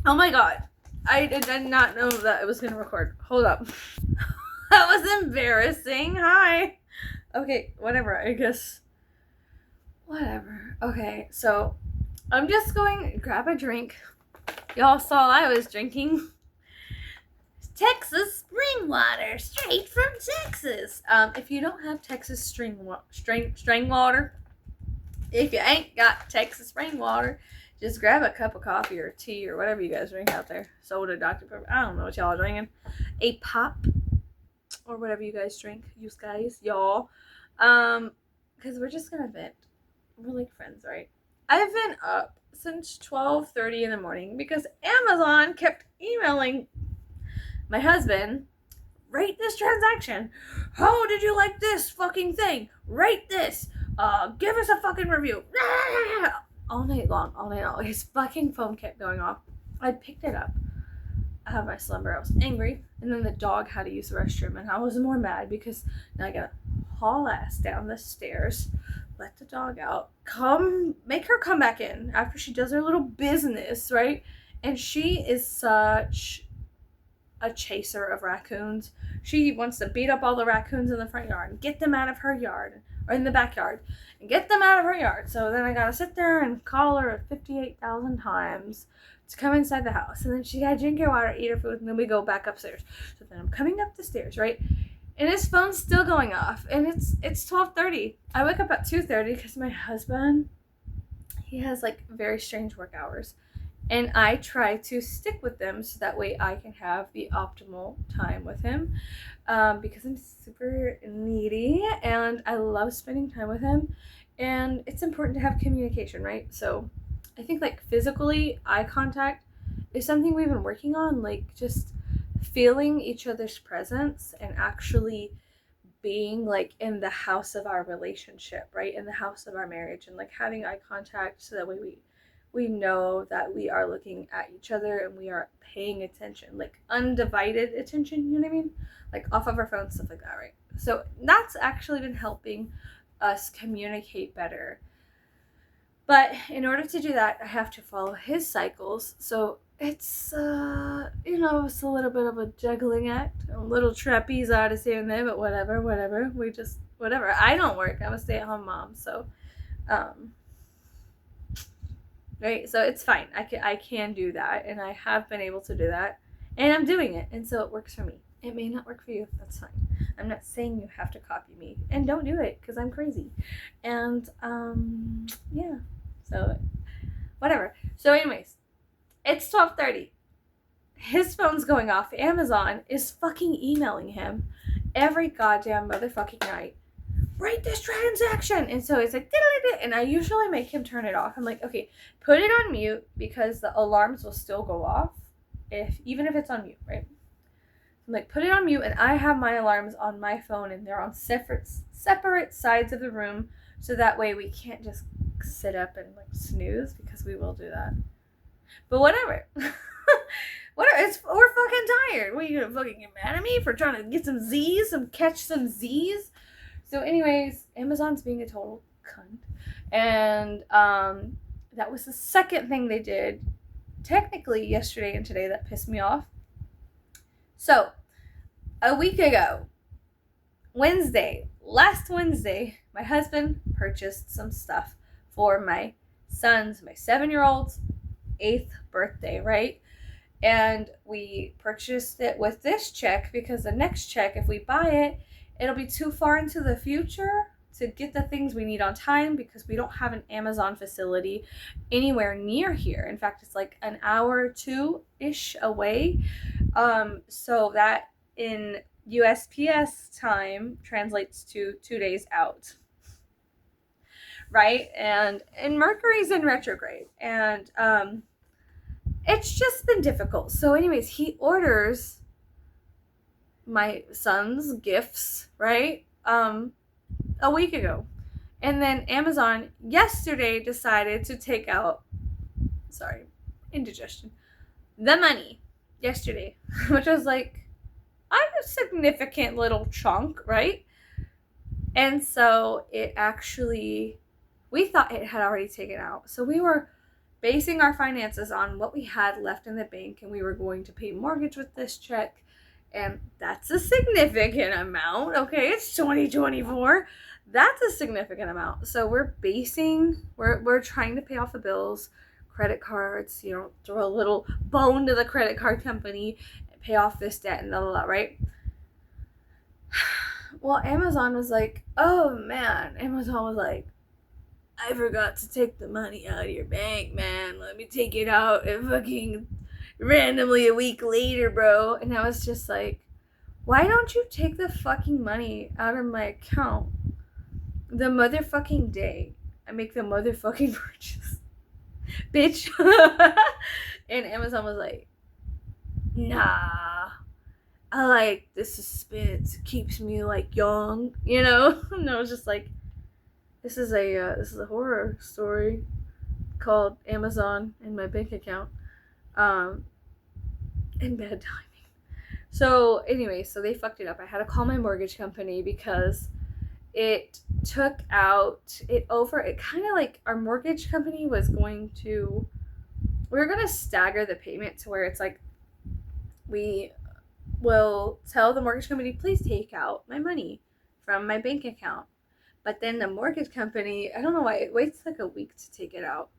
Oh my god. I did not know that it was going to record. Hold up. That was embarrassing. Hi. Okay, whatever. I guess. Whatever. Okay, so I'm just going to grab a drink. Y'all saw I was drinking Texas spring water straight from Texas. If you don't have Texas spring water, if you ain't got Texas spring water, just grab a cup of coffee or tea or whatever you guys drink out there. Soda, Dr. Pepper. I don't know what y'all are drinking. A pop or whatever you guys drink. You guys, y'all. Because we're just gonna vent. We're like friends, right? I've been up since 12:30 in the morning because Amazon kept emailing my husband, rate this transaction. How did you like this fucking thing? Rate this. Give us a fucking review. All night long, all night long. His fucking phone kept going off. I picked it up. I had my slumber. I was angry. And then the dog had to use the restroom. And I was more mad because now I gotta haul ass down the stairs, let the dog out, make her come back in after she does her little business, right? And she is such a chaser of raccoons. She wants to beat up all the raccoons in the front yard and get them out of her yard or in the backyard and get them out of her yard. So then I gotta sit there and call her 58,000 times to come inside the house. And then she gotta drink her water, eat her food, and then we go back upstairs. So then I'm coming up the stairs, right? And his phone's still going off. And it's 12:30. I wake up at 2:30 because my husband, he has like very strange work hours. And I try to stick with them so that way I can have the optimal time with him, because I'm super needy and I love spending time with him, and it's important to have communication, right? So I think like physically eye contact is something we've been working on, like just feeling each other's presence and actually being like in the house of our relationship, right? In the house of our marriage, and like having eye contact so that way we know that we are looking at each other and we are paying attention, like undivided attention, you know what I mean? Like off of our phones, stuff like that, right? So that's actually been helping us communicate better. But in order to do that, I have to follow his cycles. So it's it's a little bit of a juggling act, a little trapeze artist here and there, but whatever. We just whatever. I don't work. I'm a stay-at-home mom, so um right? So it's fine. I can do that, and I have been able to do that, and I'm doing it, and so it works for me. It may not work for you. That's fine. I'm not saying you have to copy me, and don't do it because I'm crazy, and yeah. So whatever. So anyways, it's 12:30. His phone's going off. Amazon is fucking emailing him every goddamn motherfucking night, write this transaction. And so it's like, and I usually make him turn it off. I'm like, okay, put it on mute because the alarms will still go off even if it's on mute, right? I'm like, put it on mute, and I have my alarms on my phone, and they're on separate sides of the room, so that way we can't just sit up and like snooze, because we will do that. But whatever. Whatever. We're fucking tired. What are you gonna fucking get mad at me for trying to get catch some Z's? So, anyways, Amazon's being a total cunt, and that was the second thing they did, technically yesterday and today, that pissed me off. So, a week ago, last Wednesday, my husband purchased some stuff for my 7-year-old's 8th birthday, right? And we purchased it with this check because the next check, if we buy it, it'll be too far into the future to get the things we need on time, because we don't have an Amazon facility anywhere near here. In fact, it's like an hour or two-ish away. So that in USPS time translates to 2 days out. Right? And Mercury's in retrograde. And it's just been difficult. So anyways, he orders my son's gifts, right? A week ago. And then Amazon yesterday decided to take out, indigestion, the money yesterday, which was like a significant little chunk, right? And so it actually, we thought it had already taken out. So we were basing our finances on what we had left in the bank, and we were going to pay mortgage with this check. And that's a significant amount. Okay, it's 2024. That's a significant amount. So we're trying to pay off the bills, credit cards, throw a little bone to the credit card company, pay off this debt and blah, blah, blah, right? Well, Amazon was like, oh man, I forgot to take the money out of your bank, man. Let me take it out and fucking randomly a week later, bro. And I was just like, why don't you take the fucking money out of my account the motherfucking day I make the motherfucking purchase? Bitch. And Amazon was like, nah. I like the suspense. It keeps me like young, And I was just like, this is a horror story called Amazon in my bank account. And bad timing. So anyway, so they fucked it up. I had to call my mortgage company because it took out it kind of like our mortgage company was going to, we were going to stagger the payment to where it's like, we will tell the mortgage company, please take out my money from my bank account. But then the mortgage company, I don't know why, it waits like a week to take it out.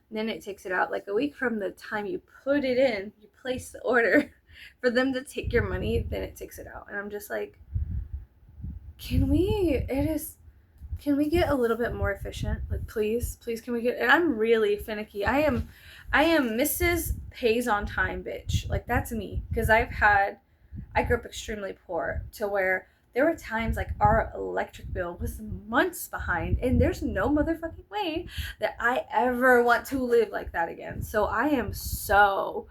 And then it takes it out like a week from the time you put it in, you place the order for them to take your money, then it takes it out. And I'm just like, can we get a little bit more efficient? Like, please, can we get, and I'm really finicky. I am Mrs. Pays on Time bitch. Like, that's me. Because I grew up extremely poor to where there were times like our electric bill was months behind, and there's no motherfucking way that I ever want to live like that again. So I am so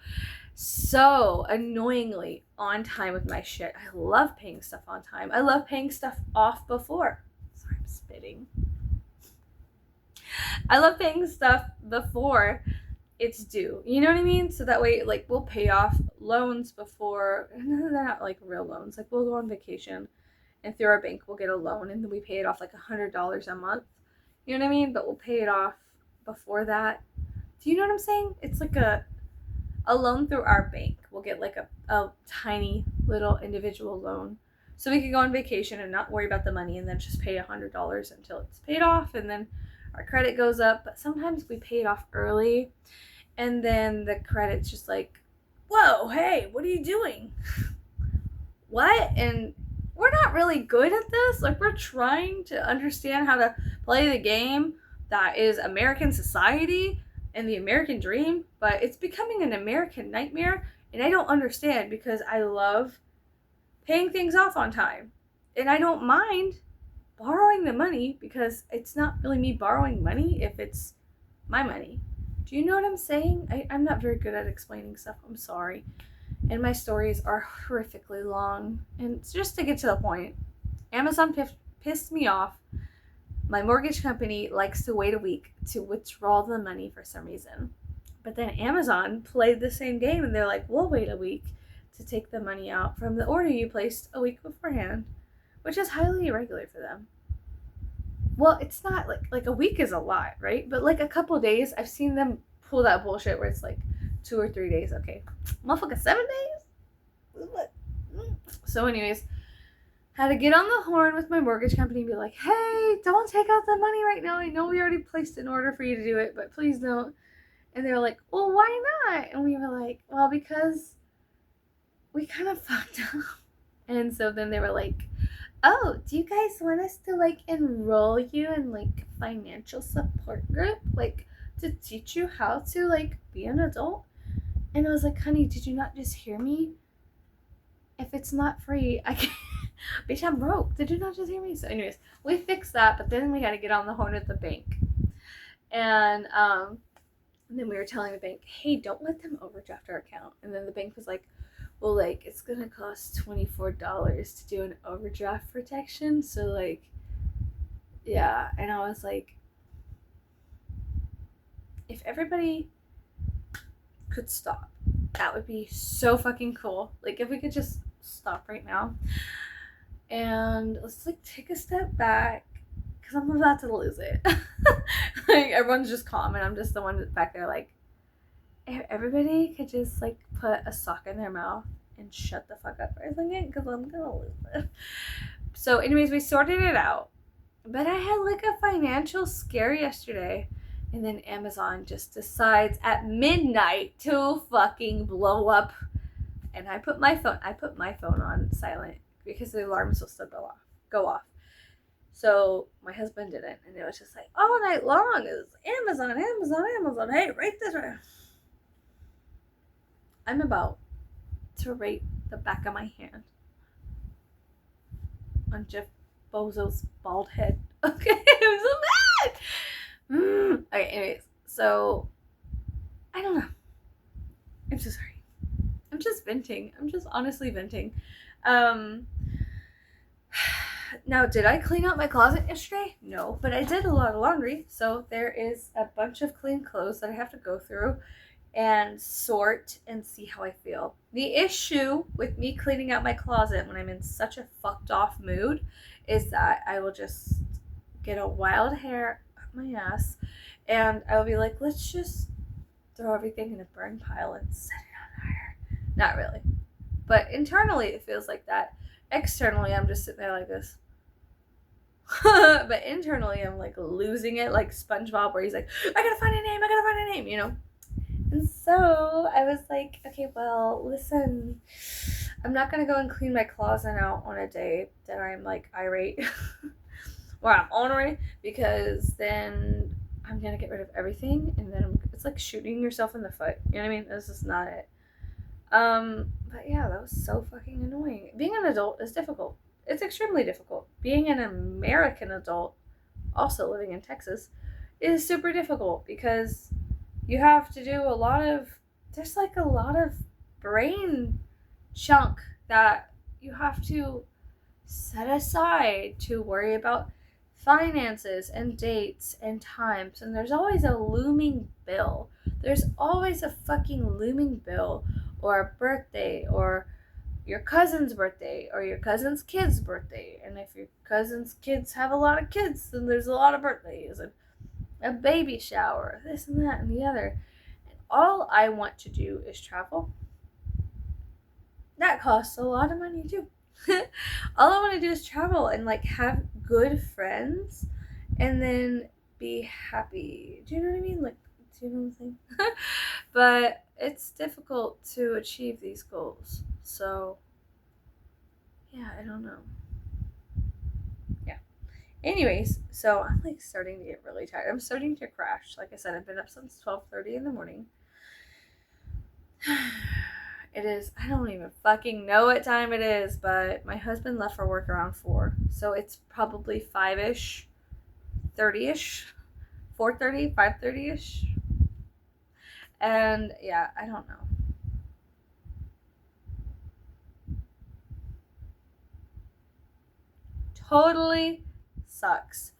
annoyingly on time with my shit. I love paying stuff on time. I love paying stuff off before. Sorry, I'm spitting. I love paying stuff before it's due. You know what I mean? So that way, like, we'll pay off loans before, and they're not like real loans. Like, we'll go on vacation and through our bank we'll get a loan, and then we pay it off like $100 a month. You know what I mean? But we'll pay it off before that. Do you know what I'm saying? It's like a loan through our bank. We'll get like a tiny little individual loan. So we can go on vacation and not worry about the money, and then just pay $100 until it's paid off, and then our credit goes up. But sometimes we pay it off early, and then the credit's just like, whoa, hey, what are you doing? What? And we're not really good at this. Like, we're trying to understand how to play the game that is American society and the American dream, but it's becoming an American nightmare, and I don't understand because I love paying things off on time, and I don't mind borrowing the money because it's not really me borrowing money if it's my money. Do you know what I'm saying? I'm not very good at explaining stuff. I'm sorry. And my stories are horrifically long. And just to get to the point, Amazon pissed me off. My mortgage company likes to wait a week to withdraw the money for some reason. But then Amazon played the same game, and they're like, we'll wait a week to take the money out from the order you placed a week beforehand, which is highly irregular for them. Well, it's not like a week is a lot, right? But like a couple days, I've seen them pull that bullshit where it's like 2 or 3 days. Okay, motherfucker, 7 days? What? So anyways, had to get on the horn with my mortgage company and be like, hey, don't take out the money right now. I know we already placed an order for you to do it, but please don't. And they were like, well, why not? And we were like, well, because we kind of fucked up. And so then they were like, oh, do you guys want us to like enroll you in like financial support group? Like to teach you how to like be an adult? And I was like, honey, did you not just hear me? If it's not free, I can't. Bitch, I'm broke. Did you not just hear me? So anyways, we fixed that, but then we had to get on the horn with the bank. And then we were telling the bank, hey, don't let them overdraft our account. And then the bank was like, well, like, it's gonna cost $24 to do an overdraft protection. So like, yeah. And I was like, if everybody could stop, that would be so fucking cool. Like, if we could just stop right now and let's like take a step back, because I'm about to lose it. Like, everyone's just calm and I'm just the one back there like, if everybody could just like put a sock in their mouth and shut the fuck up for a second, because I'm gonna lose it. So anyways, we sorted it out. But I had like a financial scare yesterday. And then Amazon just decides at midnight to fucking blow up. And I put my phone on silent because the alarms will still go off. So my husband didn't, and it was just like all night long is Amazon. Hey, rate this. I'm about to rate the back of my hand on Jeff Bezos' bald head. Okay, I'm so mad. Okay, anyways, so I don't know. I'm so sorry. I'm just venting. I'm just honestly venting. Now, did I clean out my closet yesterday? No, but I did a lot of laundry. So there is a bunch of clean clothes that I have to go through and sort and see how I feel. The issue with me cleaning out my closet when I'm in such a fucked off mood is that I will just get a wild hair up my ass and I will be like, let's just throw everything in a burn pile and set it on fire. Not really. But internally it feels like that. Externally I'm just sitting there like this. But internally I'm like losing it like SpongeBob where he's like, I gotta find a name, you know? And so I was like, okay, well, listen, I'm not going to go and clean my closet out on a day that I'm like irate or I'm ornery, because then I'm going to get rid of everything. And then it's like shooting yourself in the foot. You know what I mean? This is not it. But yeah, that was so fucking annoying. Being an adult is difficult. It's extremely difficult. Being an American adult, also living in Texas, is super difficult because you have to do there's like a lot of brain chunk that you have to set aside to worry about finances and dates and times. And there's always a looming bill. There's always a fucking looming bill or a birthday or your cousin's birthday or your cousin's kid's birthday. And if your cousin's kids have a lot of kids, then there's a lot of birthdays and a baby shower, this and that and the other. And all I want to do is travel. That costs a lot of money too. All I want to do is travel and like have good friends and then be happy. Do you know what I mean? Like, do you know what I'm saying? But it's difficult to achieve these goals. So, yeah, I don't know. Anyways, so I'm like starting to get really tired. I'm starting to crash. Like I said, I've been up since 12:30 in the morning. It is, I don't even fucking know what time it is, but my husband left for work around 4. So it's probably 5-ish, 30-ish, 4:30, 5:30-ish. And yeah, I don't know. Totally sucks.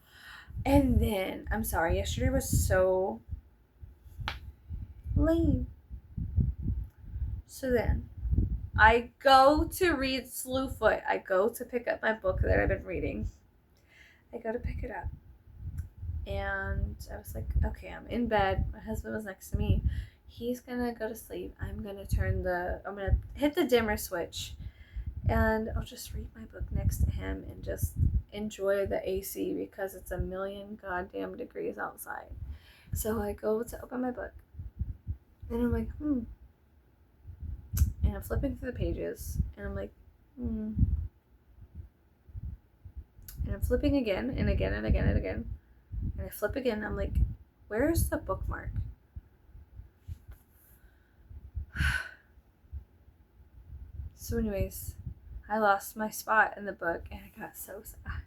And then, I'm sorry, yesterday was so lame. So then, I go to read Slewfoot. I go to pick up my book that I've been reading. I go to pick it up. And I was like, okay, I'm in bed. My husband was next to me. He's gonna go to sleep. I'm gonna hit the dimmer switch. And I'll just read my book next to him and just enjoy the AC because it's 1,000,000 goddamn degrees outside. So I go to open my book. And I'm like, And I'm flipping through the pages. And I'm like, And I'm flipping again and again and again and again. And I flip again. I'm like, where's the bookmark? So anyways, I lost my spot in the book and I got so sad.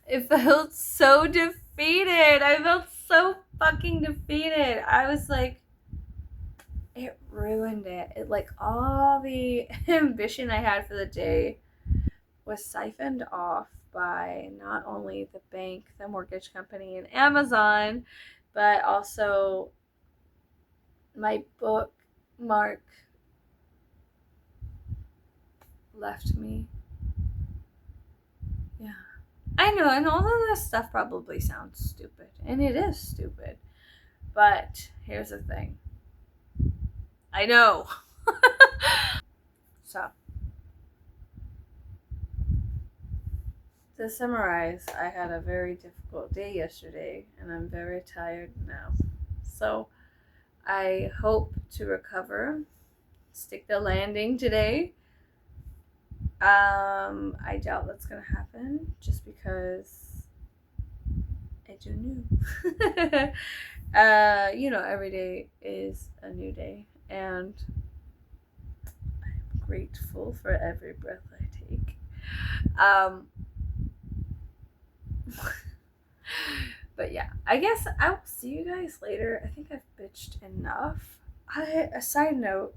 It felt so defeated. I felt so fucking defeated. I was like, it ruined it. It like all the ambition I had for the day was siphoned off by not only the bank, the mortgage company, and Amazon, but also my bookmark left me. Yeah. I know, and all of this stuff probably sounds stupid, and it is stupid. But here's the thing. I know. So, to summarize, I had a very difficult day yesterday and I'm very tired now. So, I hope to recover, stick the landing today. I doubt that's gonna happen just because I do new. Every day is a new day, and I'm grateful for every breath I take. Um, but yeah, I guess I will see you guys later. I think I've bitched enough. A side note,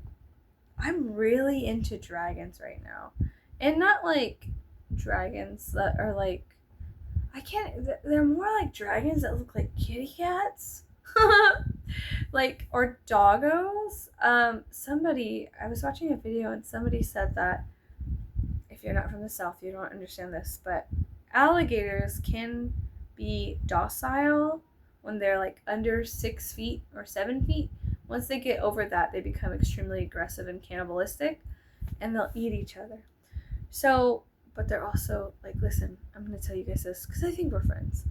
I'm really into dragons right now. And not like dragons that are like, I can't, they're more like dragons that look like kitty cats. Like, or doggos. I was watching a video and somebody said that if you're not from the South, you don't understand this, but alligators can be docile when they're like under 6 feet or 7 feet. Once they get over that, they become extremely aggressive and cannibalistic, and they'll eat each other. So, but they're also like, listen, I'm gonna tell you guys this because I think we're friends.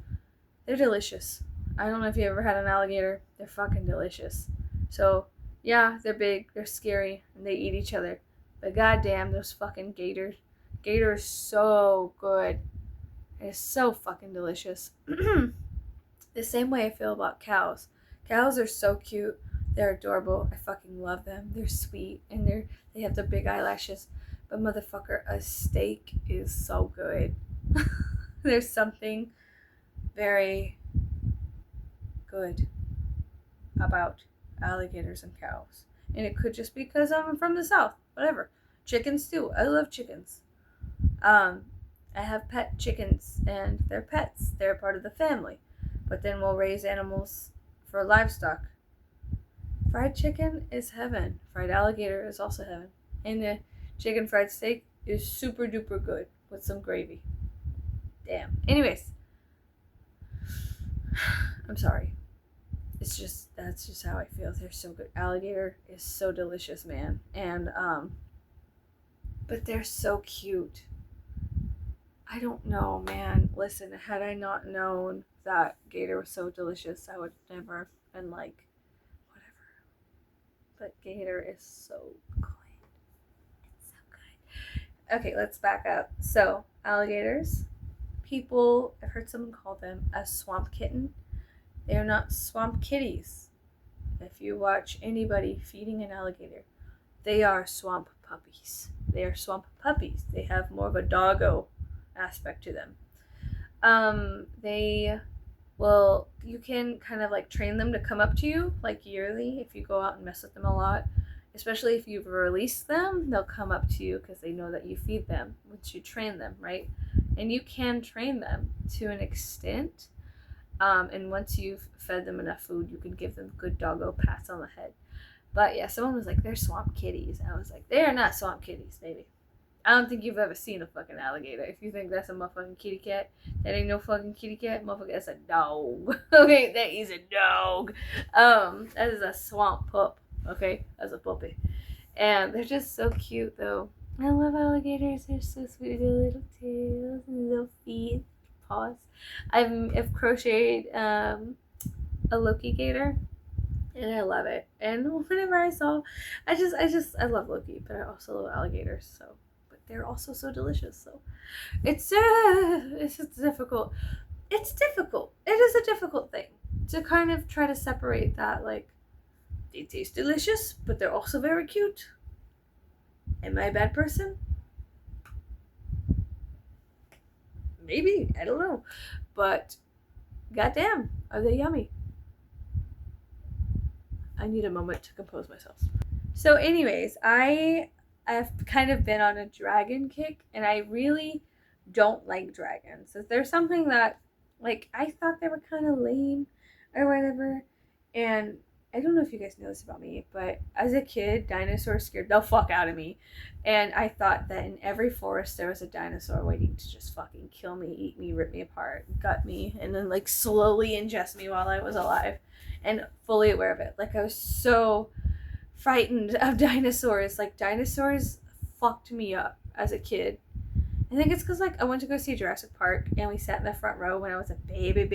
They're delicious. I don't know if you ever had an alligator. They're fucking delicious. So, yeah, they're big, they're scary, and they eat each other. But goddamn, those fucking gators. Gator is so good. It's so fucking delicious. The same way I feel about cows. Cows are so cute. They're adorable. I fucking love them. They're sweet and they have the big eyelashes. But motherfucker, a steak is so good. There's something very good about alligators and cows. And it could just be because I'm from the South. Whatever. Chickens too. I love chickens. I have pet chickens and they're pets. They're part of the family. But then we'll raise animals for livestock. Fried chicken is heaven. Fried alligator is also heaven. And the chicken fried steak is super duper good with some gravy. Damn. Anyways. I'm sorry. That's just how I feel. They're so good. Alligator is so delicious, man. And but they're so cute. I don't know, man. Listen, had I not known that gator was so delicious, I would never been like, whatever. But gator is so good. It's so good. Okay, let's back up. So, alligators, I've heard someone call them a swamp kitten. They are not swamp kitties. If you watch anybody feeding an alligator, they are swamp puppies. They are swamp puppies. They have more of a doggo aspect to them. You can kind of like train them to come up to you like yearly if you go out and mess with them a lot. Especially if you've released them, they'll come up to you because they know that you feed them once you train them, right? And you can train them to an extent. And once you've fed them enough food, you can give them good doggo pats on the head. But yeah, someone was like, they're swamp kitties. I was like, they are not swamp kitties, baby. I don't think you've ever seen a fucking alligator. If you think that's a motherfucking kitty cat, that ain't no fucking kitty cat. Motherfucker, that's a dog. Okay, that is a dog. That is a swamp pup. Okay, that's a puppy. And they're just so cute, though. I love alligators. They're so sweet. Their little tails, little feet, paws. I've crocheted a Loki gator. And I love it. And whenever I love Loki, but I also love alligators. So, but they're also so delicious. So, it's difficult. It's difficult. It is a difficult thing to kind of try to separate that. Like, they taste delicious, but they're also very cute. Am I a bad person? Maybe. I don't know. But, goddamn, are they yummy? I need a moment to compose myself. So anyways, I've kind of been on a dragon kick and I really don't like dragons. There's something that like I thought they were kind of lame or whatever, and I don't know if you guys know this about me, but as a kid, dinosaurs scared the fuck out of me. And I thought that in every forest there was a dinosaur waiting to just fucking kill me, eat me, rip me apart, gut me, and then like slowly ingest me while I was alive and fully aware of it. Like I was so frightened of dinosaurs. Like, dinosaurs fucked me up as a kid. I think it's because, like, I went to go see Jurassic Park and we sat in the front row when I was a baby.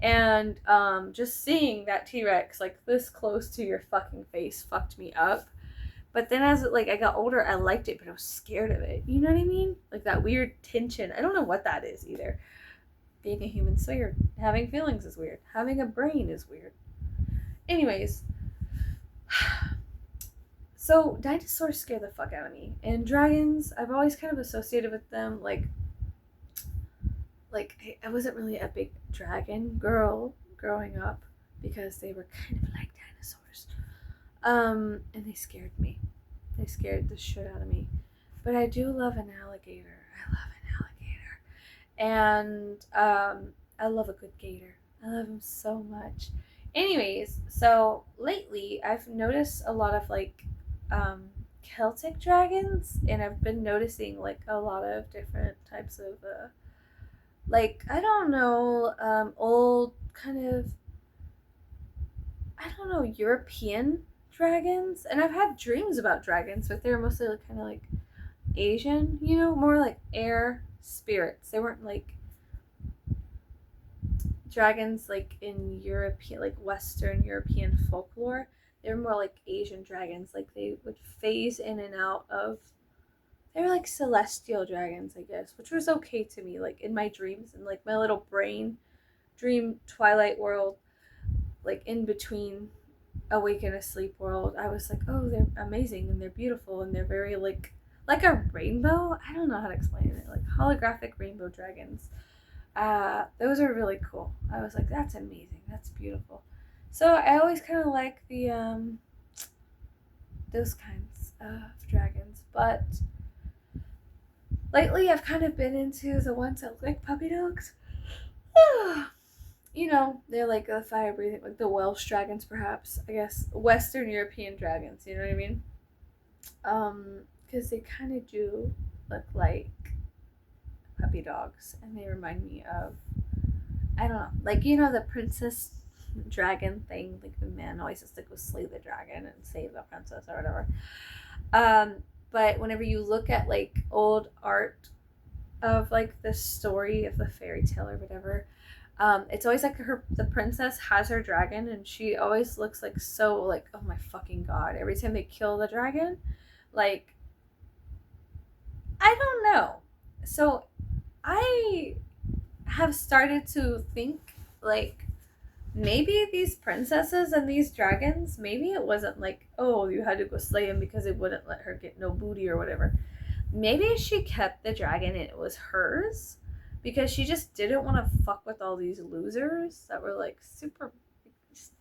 And just seeing that T-Rex, like, this close to your fucking face fucked me up. But then as, like, I got older, I liked it, but I was scared of it. You know what I mean? Like, that weird tension. I don't know what that is either. Being a human's weird. Having feelings is weird. Having a brain is weird. Anyways. So, dinosaurs scare the fuck out of me. And dragons, I've always kind of associated with them, like I wasn't really a big dragon girl growing up because they were kind of like dinosaurs. And they scared me. They scared the shit out of me. But I do love an alligator. I love an alligator. And I love a good gator. I love them so much. Anyways, so lately I've noticed a lot of like Celtic dragons, and I've been noticing like a lot of different types of like, I don't know, old kind of, I don't know, European dragons. And I've had dreams about dragons, but they're mostly like, kind of like Asian, you know, more like air spirits. They weren't like dragons like in European, like Western European folklore. They were more like Asian dragons. Like, they would phase in and out of, they were like celestial dragons, I guess, which was okay to me. Like, in my dreams and like my little brain dream twilight world, like in between awake and asleep world, I was like, oh, they're amazing and they're beautiful and they're very like a rainbow. I don't know how to explain it. Like holographic rainbow dragons. Those are really cool. I was like, that's amazing. That's beautiful. So I always kind of like the those kinds of dragons, but lately I've kind of been into the ones that look like puppy dogs. You know, they're like the fire breathing, like the Welsh dragons, perhaps. I guess Western European dragons. You know what I mean? Because they kind of do look like puppy dogs, and they remind me of, I don't know, like, you know, the princess dragon thing. Like, the man always has to go slay the dragon and save the princess or whatever. But whenever you look at like old art of like the story of the fairy tale or whatever, it's always like the princess has her dragon, and she always looks like so like, oh my fucking god, every time they kill the dragon, like, I don't know. So I have started to think like, maybe these princesses and these dragons, maybe it wasn't like, oh, you had to go slay him because it wouldn't let her get no booty or whatever. Maybe she kept the dragon and it was hers because she just didn't want to fuck with all these losers that were like super,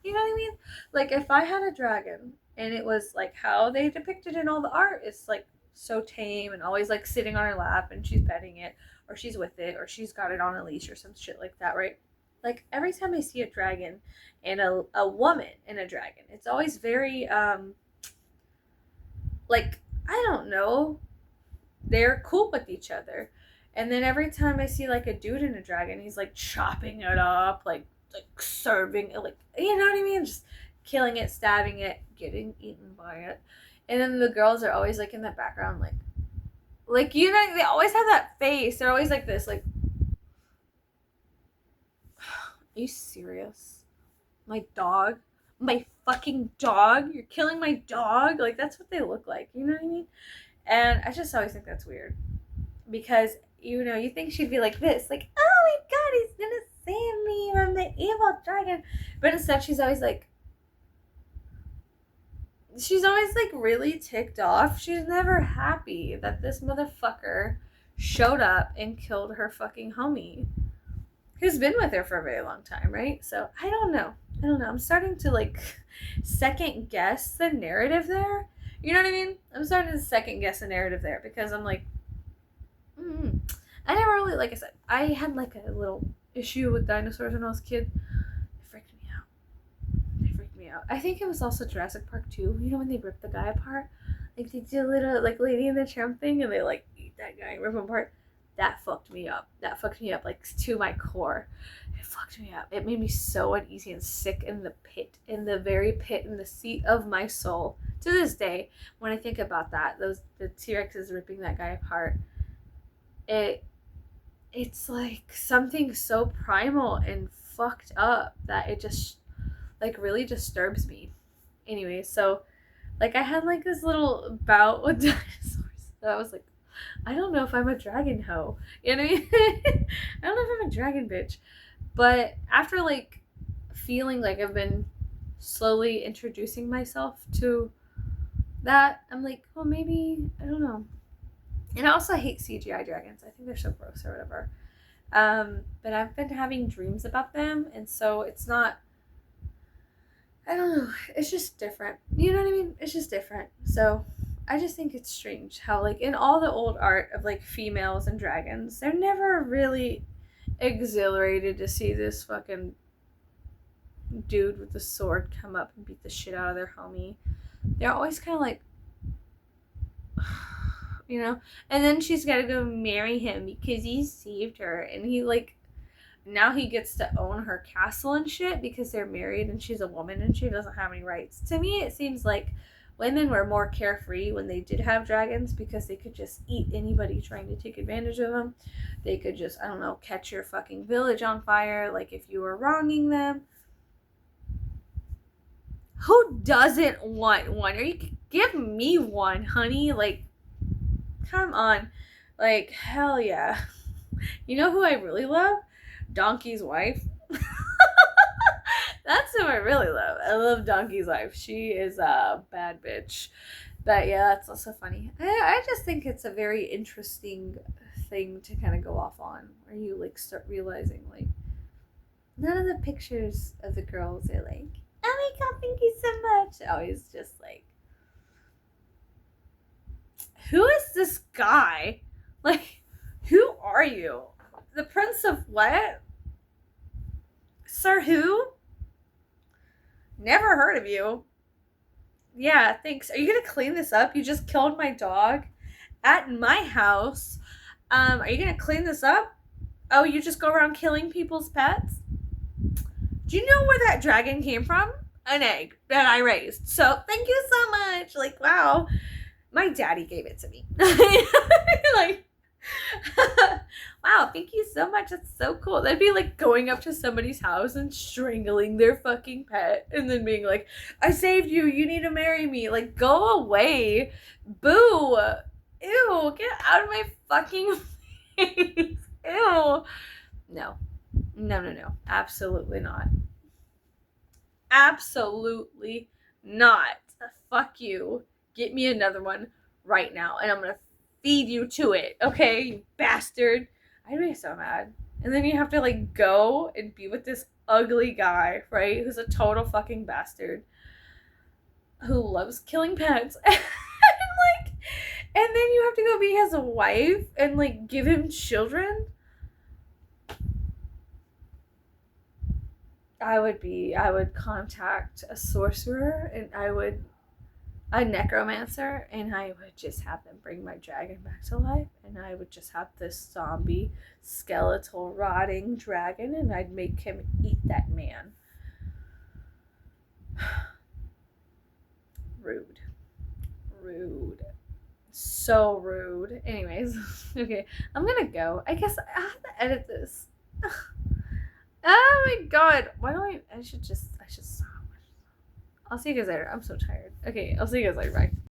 you know what I mean? Like, if I had a dragon and it was like how they depicted in all the art, it's like so tame and always like sitting on her lap and she's petting it, or she's with it, or she's got it on a leash or some shit like that, right? Like, every time I see a dragon and a woman and a dragon, it's always very like, I don't know, they're cool with each other. And then every time I see like a dude and a dragon, he's like chopping it up, like serving it, like, you know what I mean? Just killing it, stabbing it, getting eaten by it. And then the girls are always like in the background, like, you know, they always have that face. They're always like this, like, are you serious? My dog? My fucking dog? You're killing my dog? Like, that's what they look like. You know what I mean? And I just always think that's weird. Because, you know, you think she'd be like this. Like, oh my god, he's gonna save me from the evil dragon. But instead, she's always like really ticked off. She's never happy that this motherfucker showed up and killed her fucking homie, who's been with her for a very long time, right? So I don't know. I'm starting to like second guess the narrative there. You know what I mean? I'm starting to second guess the narrative there because I'm like, I never really, like I said, I had like a little issue with dinosaurs when I was a kid. They freaked me out. I think it was also Jurassic Park too. You know, when they ripped the guy apart? Like, they did a little like Lady and the Tramp thing, and they like eat that guy and rip him apart. that fucked me up. That fucked me up, like, to my core. It fucked me up. It made me so uneasy and sick in the pit, in the very pit, in the seat of my soul. To this day, when I think about that, the T-Rex is ripping that guy apart. It's like something so primal and fucked up that it just, like, really disturbs me. Anyway, so, like, I had, like, this little bout with dinosaurs that I was like, I don't know if I'm a dragon hoe. You know what I mean? I don't know if I'm a dragon bitch. But after, like, feeling like I've been slowly introducing myself to that, I'm like, well, maybe, I don't know. And I also hate CGI dragons. I think they're so gross or whatever. But I've been having dreams about them, and so it's not, I don't know, it's just different. You know what I mean? It's just different. So I just think it's strange how, like, in all the old art of, like, females and dragons, they're never really exhilarated to see this fucking dude with the sword come up and beat the shit out of their homie. They're always kind of like, you know? And then she's got to go marry him because he saved her. And he, like, now he gets to own her castle and shit because they're married and she's a woman and she doesn't have any rights. To me, it seems like women were more carefree when they did have dragons because they could just eat anybody trying to take advantage of them. They could just, I don't know, catch your fucking village on fire, like, if you were wronging them. Who doesn't want one? Or you could give me one, honey. Like, come on. Like, hell yeah. You know who I really love? Donkey's wife. That's who I really love. I love Donkey's wife. She is a bad bitch. But yeah, that's also funny. I just think it's a very interesting thing to kind of go off on, where you, like, start realizing, like, none of the pictures of the girls are like, oh my god, thank you so much. Always just like, who is this guy? Like, who are you? The Prince of what? Sir who? Never heard of you. Yeah, thanks. Are you gonna clean this up? You just killed my dog at my house. Are you gonna clean this up? Oh, you just go around killing people's pets? Do you know where that dragon came from? An egg that I raised. So thank you so much. Like, wow. My daddy gave it to me. Like, wow, thank you so much. That's so cool. That'd be like going up to somebody's house and strangling their fucking pet and then being like, I saved you. You need to marry me. Like, go away. Boo. Ew. Get out of my fucking face. Ew. No. No. Absolutely not. Absolutely not. Fuck you. Get me another one right now, and I'm gonna feed you to it, okay, you bastard. I'd be so mad. And then you have to, like, go and be with this ugly guy, right, who's a total fucking bastard, who loves killing pets, and, like, and then you have to go be his wife and, like, give him children. I would contact a sorcerer, and a necromancer, and I would just have them bring my dragon back to life, and I would just have this zombie, skeletal, rotting dragon, and I'd make him eat that man. Rude. So rude. Anyways, okay, I'm gonna go. I guess I have to edit this. Oh my god. Why don't I should stop. I'll see you guys later. I'm so tired. Okay, I'll see you guys later. Bye.